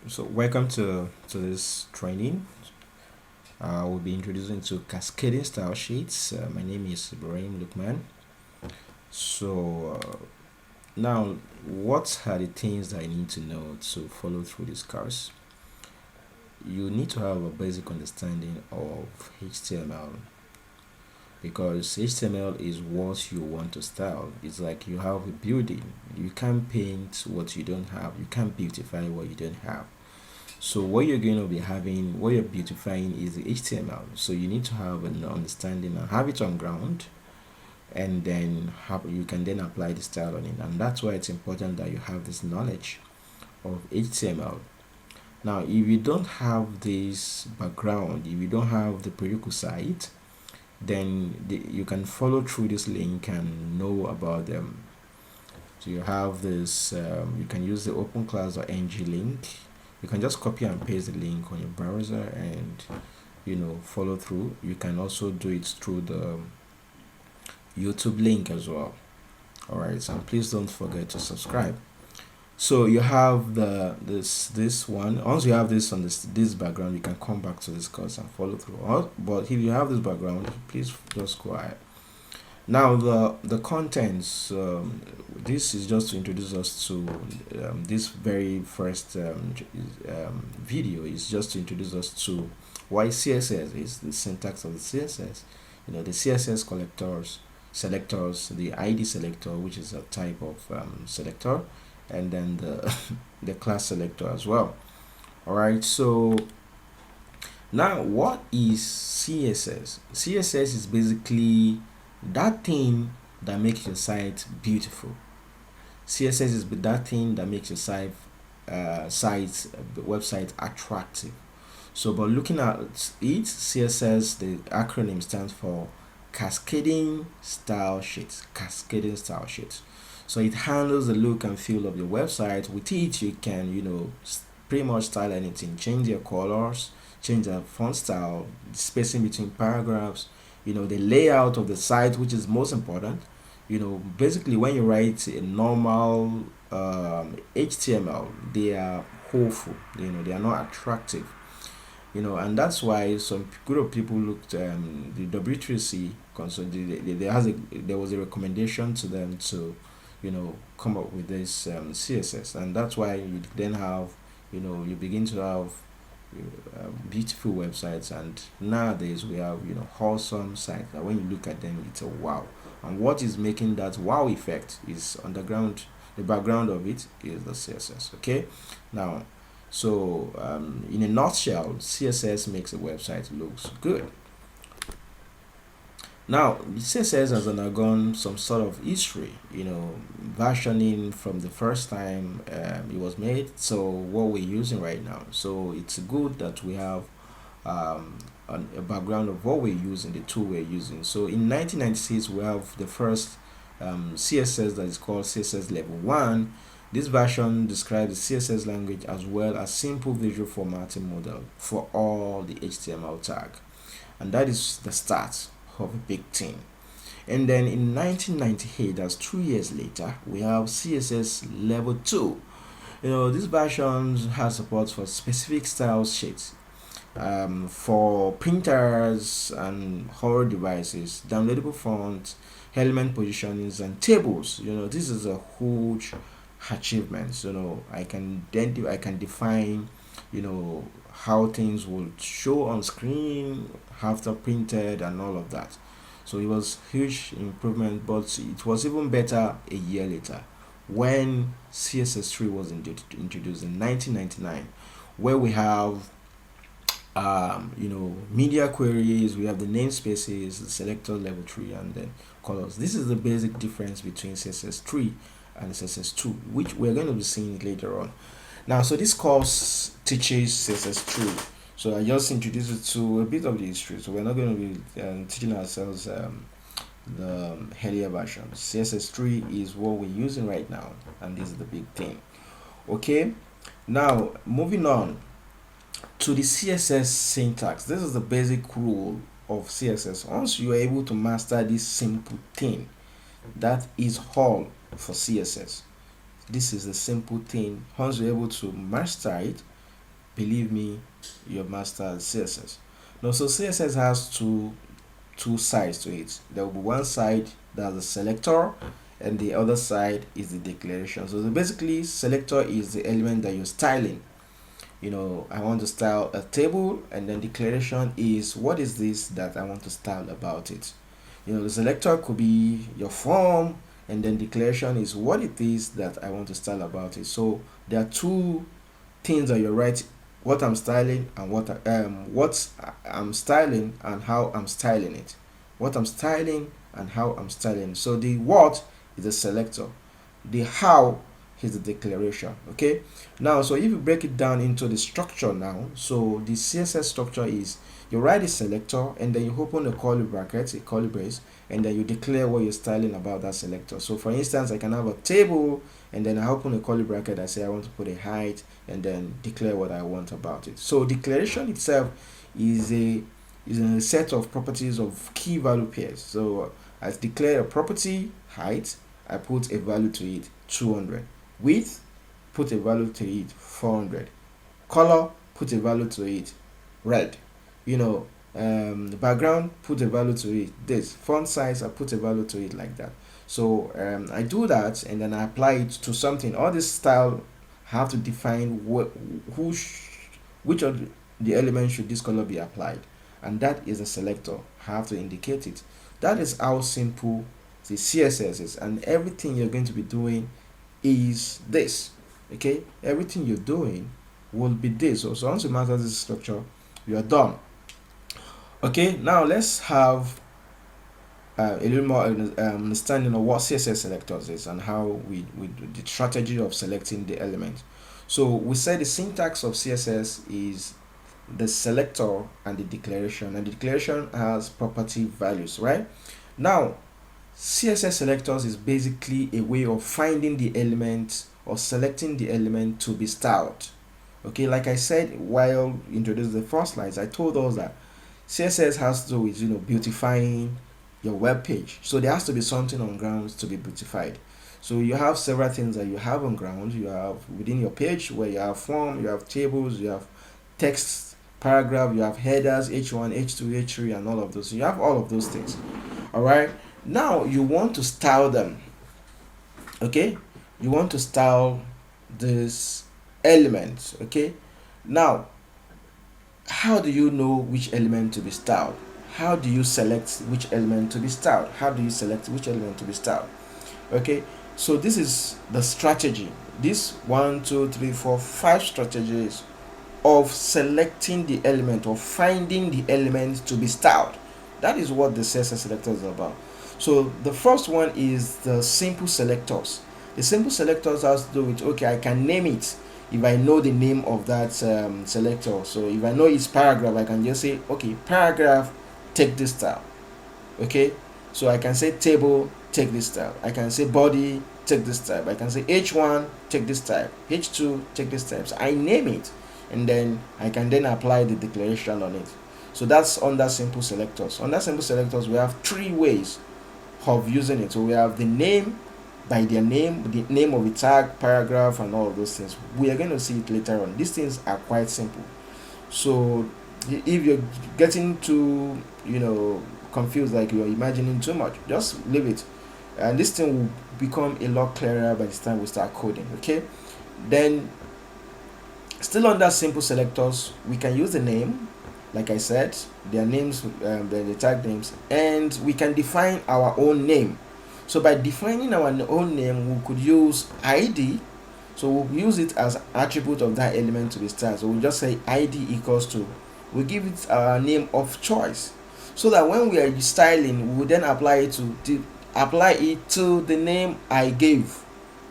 So welcome to this training. We'll be introducing to cascading style sheets. My name is Ibrahim Lukman. So now, what are the things that I need to know to follow through this course? You need to have a basic understanding of HTML because HTML is what you want to style. It's like you have a building. You can't paint what you don't have. You can't beautify what you don't have. So what you're going to be having, what you're beautifying is the HTML. So you need to have an understanding and have it on ground, and then you can then apply the style on it. And that's why it's important that you have this knowledge of HTML. Now, if you don't have this background, if you don't have the prerequisite, then you can follow through this link and know about them. So you have this, you can use the open class or ng link. You can just copy and paste the link on your browser and follow through. You can also do it through the YouTube link as well. All right, so please don't forget to subscribe. So you have this one. Once you have this on this background, you can come back to this course and follow through. But if you have this background, please just go ahead. Now the contents. This is just to introduce us to this very first video. Is just to introduce us to why CSS is the syntax of the CSS. The CSS collectors, selectors, the ID selector, which is a type of selector, and then the the class selector as well. All right. So now, what is CSS? CSS is basically that thing that makes your site beautiful. CSS is that thing that makes your website attractive. So by looking at it, CSS, the acronym stands for Cascading Style Sheets. Cascading Style Sheets. So it handles the look and feel of your website. With it, you can pretty much style anything, change your colors, change the font style, spacing between paragraphs, the layout of the site, which is most important. Basically when you write a normal HTML, they are hopeful, they are not attractive, and that's why some group of people looked the W3C console. There was a recommendation to them to come up with this CSS, and that's why you then have you begin to have beautiful websites. And nowadays we have wholesome sites that when you look at them, it's a wow. And what is making that wow effect is underground. The background of it is the CSS. Okay, now, so in a nutshell, CSS makes a website looks good. Now, CSS has undergone some sort of history, versioning from the first time it was made. So what we're using right now. So it's good that we have a background of what we're using, the tool we're using. So in 1996, we have the first CSS that is called CSS Level 1. This version describes the CSS language as well as simple visual formatting model for all the HTML tag. And that is the start of a big thing. And then in 1998, that's 2 years later, we have CSS Level 2. This version has support for specific style sheets for printers and other devices, downloadable fonts, element positionings, and tables. This is a huge achievement. I can define how things will show on screen after printed and all of that. So it was huge improvement, but it was even better a year later when CSS3 was introduced in 1999, where we have media queries, we have the namespaces, the selector level 3, and then colors. This is the basic difference between CSS3 and CSS2, which we're going to be seeing later on. Now, so this course teaches CSS3. So I just introduced it to a bit of the history. So we're not going to be teaching ourselves the earlier version. CSS3 is what we're using right now, and this is the big thing. Okay, now moving on to the CSS syntax. This is the basic rule of CSS. Once you are able to master this simple thing, that is all for CSS. This is a simple thing. Once you're able to master it, believe me, you've mastered CSS. Now, so CSS has two sides to it. There will be one side that's the selector, and the other side is the declaration. So basically, selector is the element that you're styling. I want to style a table, and then declaration is what is this that I want to style about it. The selector could be your form, and then declaration is what it is that I want to style about it. So there are two things that you're right, what I'm styling and what I'm styling and how I'm styling it. What I'm styling and how I'm styling. So the what is the selector. The how is the declaration. Okay. Now, so if you break it down into the structure now, so the CSS structure is you write a selector, and then you open a curly bracket, a curly brace, and then you declare what you're styling about that selector. So for instance, I can have a table, and then I open a curly bracket, I say I want to put a height, and then declare what I want about it. So declaration itself is a set of properties of key value pairs. So I declare a property height, I put a value to it 200. Width, put a value to it 400. Color, put a value to it red. The background, put a value to it this. Font size, I put a value to it like that. So I do that, and then I apply it to something. All this style have to define which of the elements should this color be applied, and that is a selector. I have to indicate it. That is how simple the CSS is, and everything you're going to be doing is this. Okay, everything you're doing will be this. So once you master this structure, you are done. Okay, now let's have a little more understanding of what CSS selectors is and how we do the strategy of selecting the element. So we said the syntax of CSS is the selector and the declaration, and the declaration has property values, right? Now, CSS selectors is basically a way of finding the element or selecting the element to be styled. Okay, like I said while introducing the first slides, I told us that CSS has to do with beautifying your web page. So there has to be something on ground to be beautified. So you have several things that you have on ground. You have within your page where you have form, you have tables, you have text, paragraph, you have headers, H1, H2, H3, and all of those. So you have all of those things. All right. Now you want to style them. Okay, you want to style this element. Okay. Now, how do you know which element to be styled? How do you select which element to be styled? How do you select which element to be styled? Okay, so this is the strategy. This 1, 2, 3, 4, 5 strategies of selecting the element or finding the element to be styled. That is what the CSS selector is about. So the first one is the simple selectors. The simple selectors has to do with, okay, I can name it if I know the name of that selector. So if I know it's paragraph, I can just say, okay, paragraph, take this style. Okay, so I can say table, take this style. I can say body, take this type. I can say H1, take this type. H2, take this type. So I name it, and then I can then apply the declaration on it. So that's under simple selectors. Under simple selectors, we have 3 ways of using it. So we have the name, by their name, the name of the tag, paragraph, and all of those things. We are going to see it later on. These things are quite simple. So if you're getting too confused, like you're imagining too much, just leave it, and this thing will become a lot clearer by the time we start coding. Okay, then still under simple selectors, we can use the name, like I said, their names, the tag names, and we can define our own name. So by defining our own name, we could use ID. So we'll use it as attribute of that element to be styled. So we'll just say ID equals to, we give it our name of choice, so that when we are styling, we will then apply it to the name I gave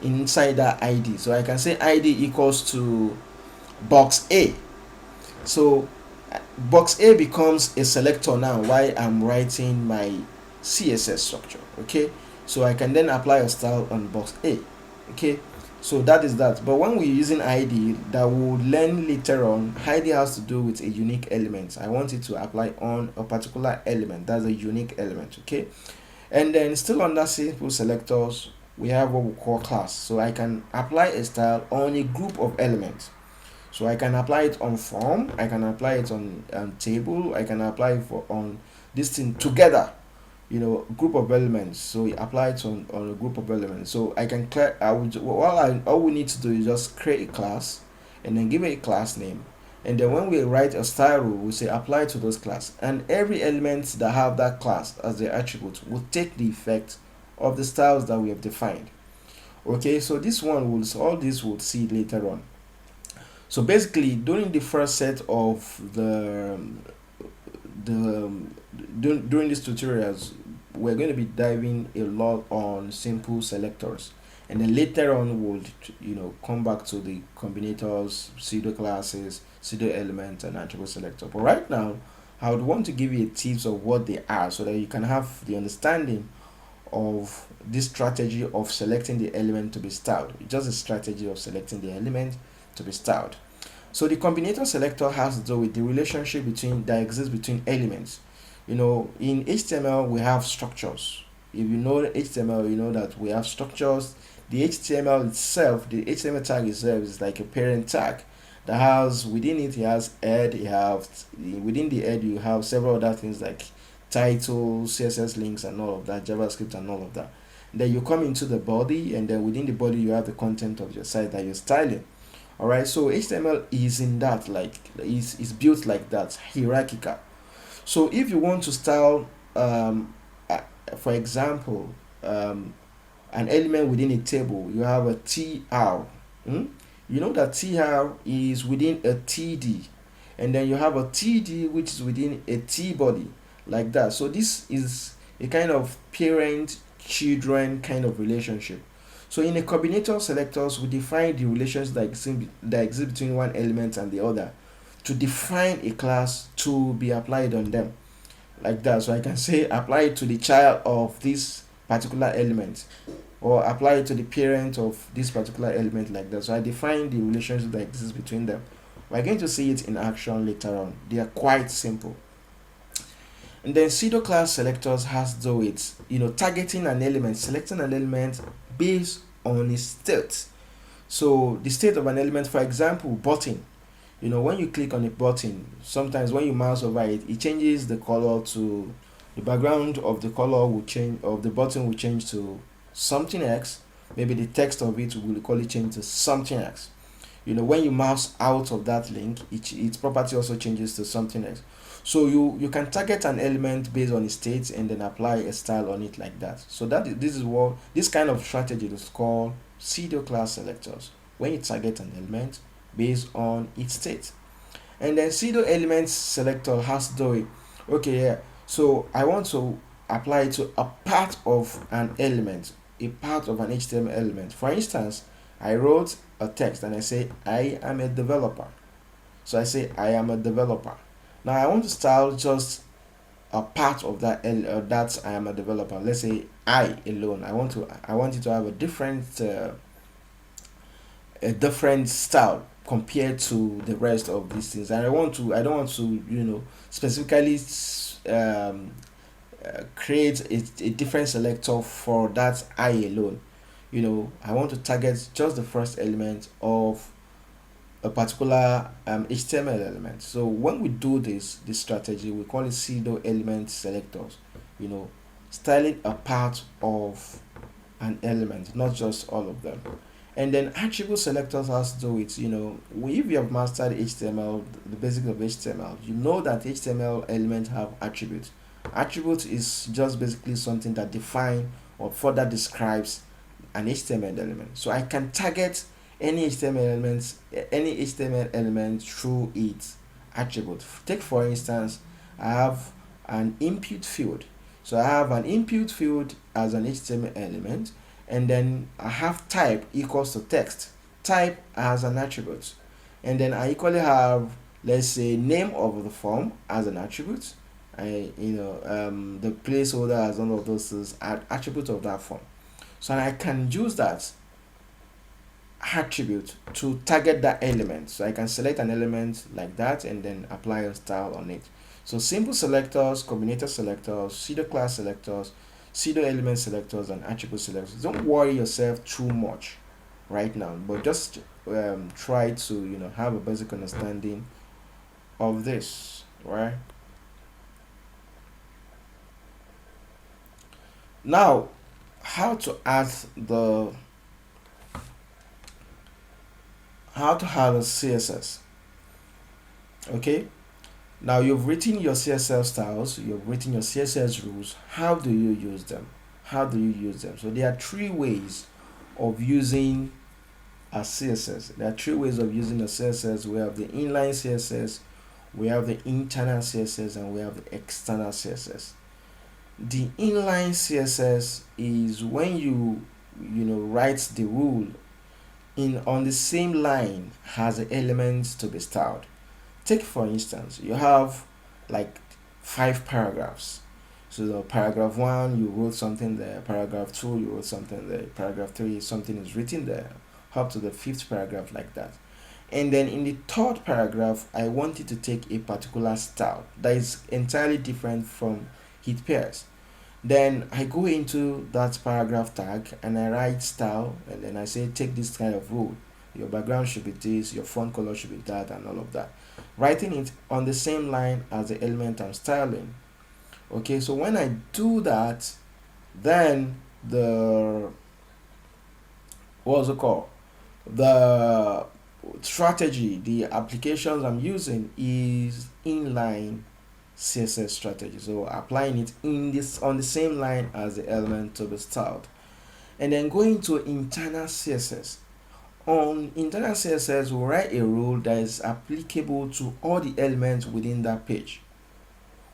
inside that ID. So I can say ID equals to box A. So box A becomes a selector now while I'm writing my CSS structure. Okay, so I can then apply a style on box A. Okay, so that is that. But when we're using ID, that we'll learn later on, ID has to do with a unique element. I want it to apply on a particular element. That's a unique element. Okay, and then still under simple selectors, we have what we call class. So I can apply a style on a group of elements. So I can apply it on form, I can apply it on table, I can apply it on this thing together, group of elements. So we apply it on a group of elements. So I can clear, all we need to do is just create a class and then give it a class name. And then when we write a style rule, we say apply to those class. And every element that have that class as the attribute will take the effect of the styles that we have defined. Okay, so all this we'll see later on. So basically, during the first set of during these tutorials, we're going to be diving a lot on simple selectors, and then later on we'll come back to the combinators, pseudo classes, pseudo elements, and attribute selector. But right now, I would want to give you a tips of what they are so that you can have the understanding of this strategy of selecting the element to be styled. It's just a strategy of selecting the element to be styled. So the combinator selector has to do with the relationship that exists between elements. In HTML we have structures. If you know HTML, you know that we have structures. The HTML itself, the HTML tag itself is like a parent tag that has within it has head. Within the head you have several other things like title, CSS links, and all of that, JavaScript and all of that. Then you come into the body, and then within the body you have the content of your site that you're styling. All right, so HTML is in that, like, is built like that, hierarchical. So if you want to style, for example, an element within a table, you have a tr. You know that tr is within a td, and then you have a td which is within a t body, like that. So this is a kind of parent children kind of relationship. So in a combinator selectors, we define the relations that exist between one element and the other to define a class to be applied on them, like that. So I can say apply it to the child of this particular element, or apply it to the parent of this particular element, like that. So I define the relationship that exists between them. We're going to see it in action later on. They are quite simple. And then pseudo class selectors has to do with targeting an element, selecting an element based on its state. So the state of an element, for example, button. When you click on a button, sometimes when you mouse over it, it changes the color to the background of the color will change, of the button will change to something X. Maybe the text of it will call it change to something X. When you mouse out of that link, its property also changes to something else. So you can target an element based on its state and then apply a style on it, like that. So this kind of strategy is called pseudo class selectors, when you target an element based on its state. And then pseudo element selector has to do it. Okay, yeah. So I want to apply it to a part of an element, a part of an HTML element. For instance, I wrote a text and I say I am a developer. So I say I am a developer. Now I want to style just a part of that I am a developer. Let's say I alone. I want it to have a different style compared to the rest of these things. And I don't want to specifically create a different selector for that I alone. I want to target just the first element of a particular HTML element. So when we do this strategy, we call it pseudo element selectors. Styling a part of an element, not just all of them. And then attribute selectors has to do with, if you have mastered HTML, the basics of HTML, you know that HTML elements have attributes. Attribute is just basically something that defines or further describes an HTML element. So I can target any HTML element through its attribute. Take for instance, I have an input field. So I have an input field as an HTML element, and then I have type equals to text. Type as an attribute, and then I equally have, let's say, name of the form as an attribute. The placeholder as one of those is attribute of that form. So I can use that attribute to target that element. So I can select an element like that and then apply a style on it. So simple selectors, combinator selectors, pseudo class selectors, pseudo element selectors and attribute selectors. Don't worry yourself too much right now, but just try to have a basic understanding of this, right? Now, how to add the how to add a CSS. Okay, now you've written your CSS styles, you've written your CSS rules. How do you use them? How do you use them? So there are three ways of using a CSS. There are three ways of using a CSS. We have the inline CSS, we have the internal CSS, and we have the external CSS. The inline CSS is when you write the rule in on the same line has the elements to be styled. Take for instance, you have like 5 paragraphs. So the paragraph 1 you wrote something there, paragraph 2 you wrote something there, paragraph 3 something is written there, up to the 5th paragraph like that. And then in the 3rd paragraph I want it to take a particular style that is entirely different from heat pairs. Then I go into that paragraph tag and I write style, and then I say take this kind of rule. Your background should be this, your font color should be that, and all of that. Writing it on the same line as the element I'm styling. Okay, so when I do that, then the what's it called? The strategy, the applications I'm using is inline CSS strategy. So applying it on the same line as the element to be styled. And then going to internal CSS. On internal CSS, we'll write a rule that is applicable to all the elements within that page.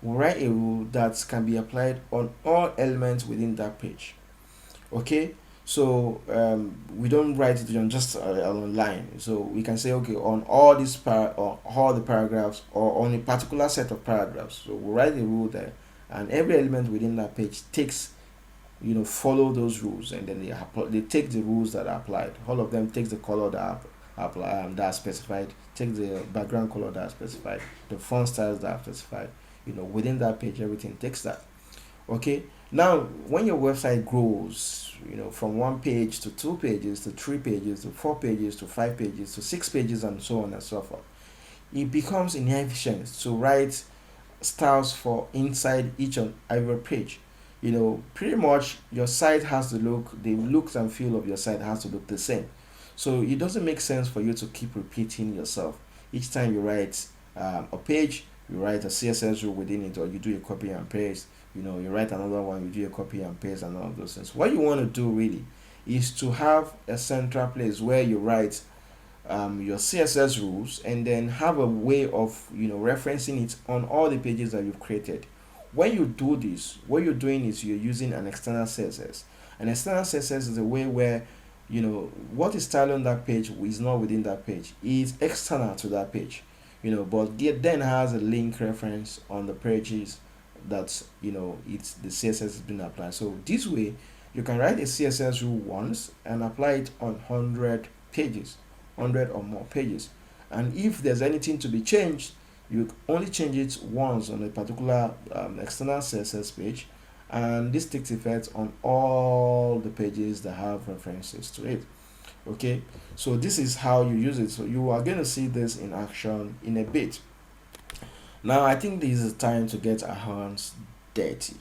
We'll write a rule that can be applied on all elements within that page. Okay, so we don't write it on just a line. So we can say, okay, on all these or all the paragraphs, or on a particular set of paragraphs. So we'll write a rule there, and every element within that page takes follow those rules, and then they take the rules that are applied. All of them takes the color that that are specified, take the background color that are specified, the font styles that are specified. Within that page, everything takes that. Okay, now when your website grows, from 1 page to 2 pages to 3 pages to 4 pages to 5 pages to 6 pages and so on and so forth, it becomes inefficient to write styles for inside each and every page. Pretty much your site has to the looks and feel of your site has to look the same. So it doesn't make sense for you to keep repeating yourself. Each time you write a page, you write a CSS rule within it, or you do a copy and paste. You write another one, you do a copy and paste, and all of those things. What you want to do really is to have a central place where you write your CSS rules, and then have a way of referencing it on all the pages that you've created. When you do this, what you're doing is you're using an external CSS. An external CSS is a way where what is styled on that page is not within that page. It's external to that page. But it then has a link reference on the pages that it's the CSS has been applied. So this way you can write a CSS rule once and apply it on 100 pages, 100 or more pages. And if there's anything to be changed, you only change it once on a particular external CSS page, and this takes effect on all the pages that have references to it. Okay, so this is how you use it. So you are going to see this in action in a bit. Now I think this is time to get our hands dirty.